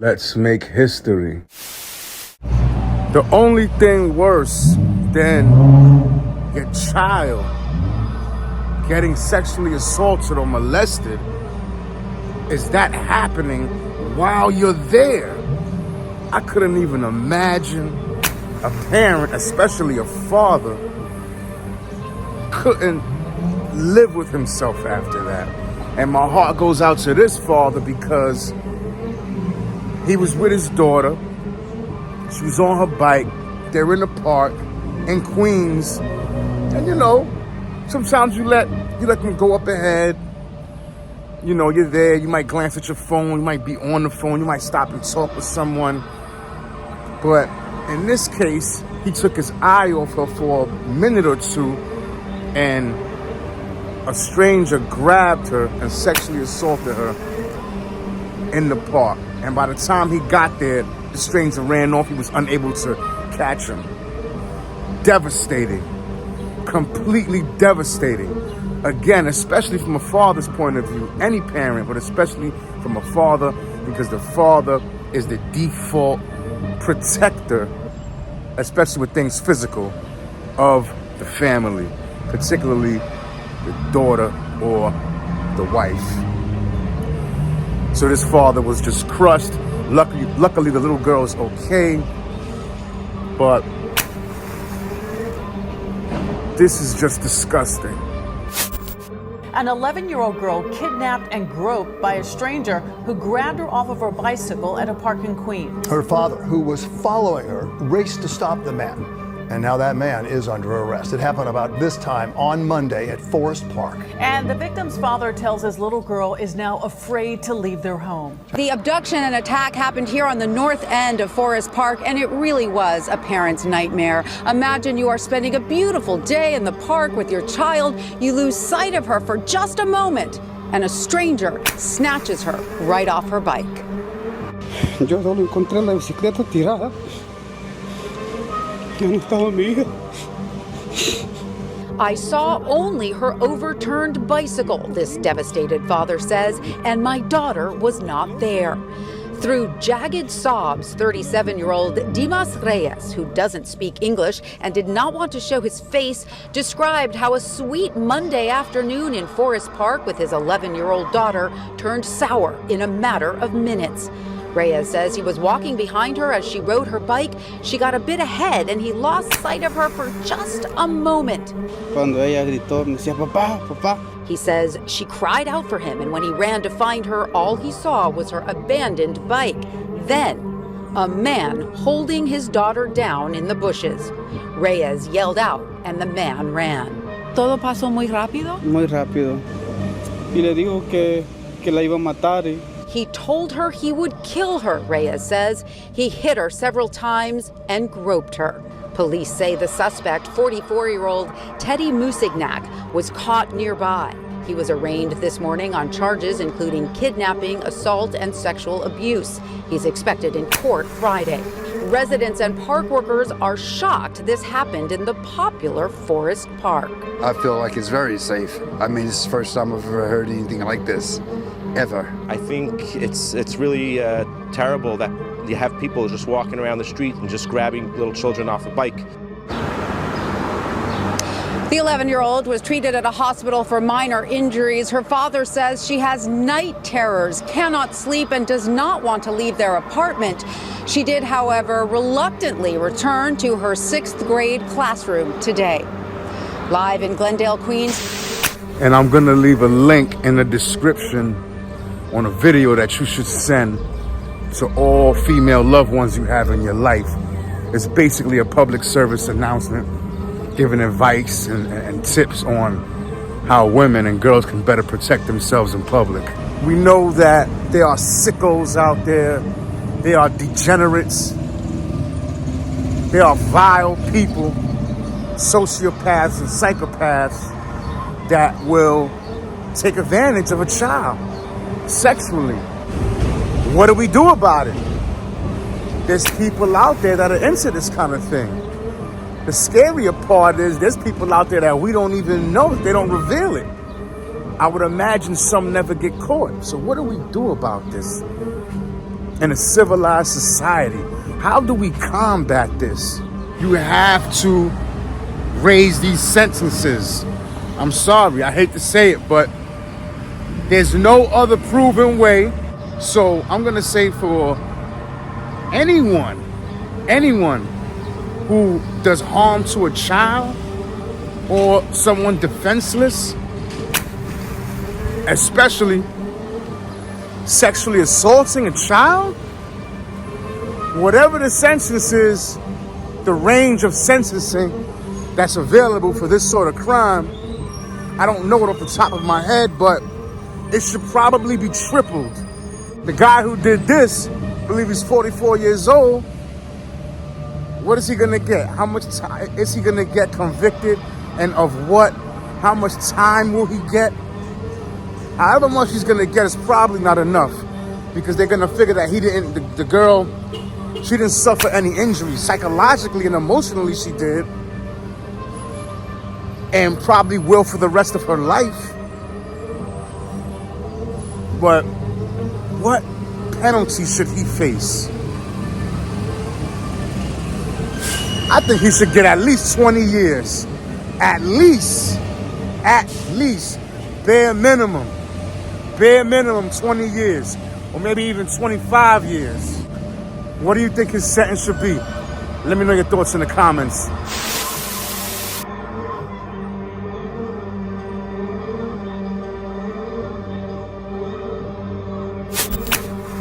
Let's make history. The only thing worse than your child getting sexually assaulted or molested is that happening while you're there. I couldn't even imagine a parent, especially a father, couldn't live with himself after that. And my heart goes out to this father because he was with his daughter. She was on her bike. They're in the park in Queens. And you know, sometimes you let them go up ahead. You know, you're there. You might glance at your phone. You might be on the phone. You might stop and talk with someone. But in this case, he took his eye off her for a minute or two, and a stranger grabbed her and sexually assaulted her in the park. And by the time he got there, the stranger ran off. He was unable to catch him. Devastating. Completely devastating. Again, especially from a father's point of view, any parent, but especially from a father, because the father is the default protector, especially with things physical, of the family, particularly the daughter or the wife. So this father was just crushed. Luckily the little girl is okay, but this is just disgusting. An 11-year-old girl kidnapped and groped by a stranger who grabbed her off of her bicycle at a park in Queens. Her father, who was following her, raced to stop the man. And now that man is under arrest. It happened about this time on Monday at Forest Park. And the victim's father tells his little girl is now afraid to leave their home. The abduction and attack happened here on the north end of Forest Park, and it really was a parent's nightmare. Imagine you are spending a beautiful day in the park with your child. You lose sight of her for just a moment, and a stranger snatches her right off her bike. Yo solo encontré la bicicleta tirada. I saw only her overturned bicycle, this devastated father says, and my daughter was not there. Through jagged sobs, 37-year-old Dimas Reyes, who doesn't speak English and did not want to show his face, described how a sweet Monday afternoon in Forest Park with his 11-year-old daughter turned sour in a matter of minutes. Reyes says he was walking behind her as she rode her bike. She got a bit ahead and he lost sight of her for just a moment. Cuando ella gritó, me decía, papá, papá. He says she cried out for him, and when he ran to find her, all he saw was her abandoned bike. Then, a man holding his daughter down in the bushes. Reyes yelled out and the man ran. Todo pasó muy rápido? Muy rápido. Y le dijo que la iba a matar. He told her he would kill her, Reyes says. He hit her several times and groped her. Police say the suspect, 44-year-old Teddy Musignac, was caught nearby. He was arraigned this morning on charges including kidnapping, assault, and sexual abuse. He's expected in court Friday. Residents and park workers are shocked this happened in the popular Forest Park. I feel like it's very safe. I mean, it's the first time I've ever heard anything like this, ever. I think it's really terrible that you have people just walking around the street and just grabbing little children off a bike. The 11-year-old was treated at a hospital for minor injuries. Her father says she has night terrors, cannot sleep, and does not want to leave their apartment. She did, however, reluctantly return to her 6th grade classroom today. Live in Glendale, Queens. And I'm going to leave a link in the description on a video that you should send to all female loved ones you have in your life. It's basically a public service announcement giving advice and tips on how women and girls can better protect themselves in public. We know that there are sickos out there. There are degenerates. There are vile people, sociopaths and psychopaths that will take advantage of a child sexually. What do we do about it? There's people out there that are into this kind of thing. The scarier part is there's people out there that we don't even know if they don't reveal it. I would imagine some never get caught. So what do we do about this? in a civilized society. How do we combat this? You have to raise these sentences. I'm sorry, I hate to say it, but there's no other proven way. So I'm gonna say for anyone who does harm to a child or someone defenseless, especially sexually assaulting a child, whatever the sentence is, the range of sentencing that's available for this sort of crime, I don't know it off the top of my head, but it should probably be tripled. The guy who did this, I believe he's 44 years old. What is he gonna get? How much time is he gonna get convicted, and of what? How much time will he get? However much he's gonna get is probably not enough, because they're gonna figure that the girl, she didn't suffer any injuries. Psychologically and emotionally she did, and probably will for the rest of her life. But what penalty should he face? I think he should get at least 20 years. At least, bare minimum 20 years, or maybe even 25 years. What do you think his sentence should be? Let me know your thoughts in the comments.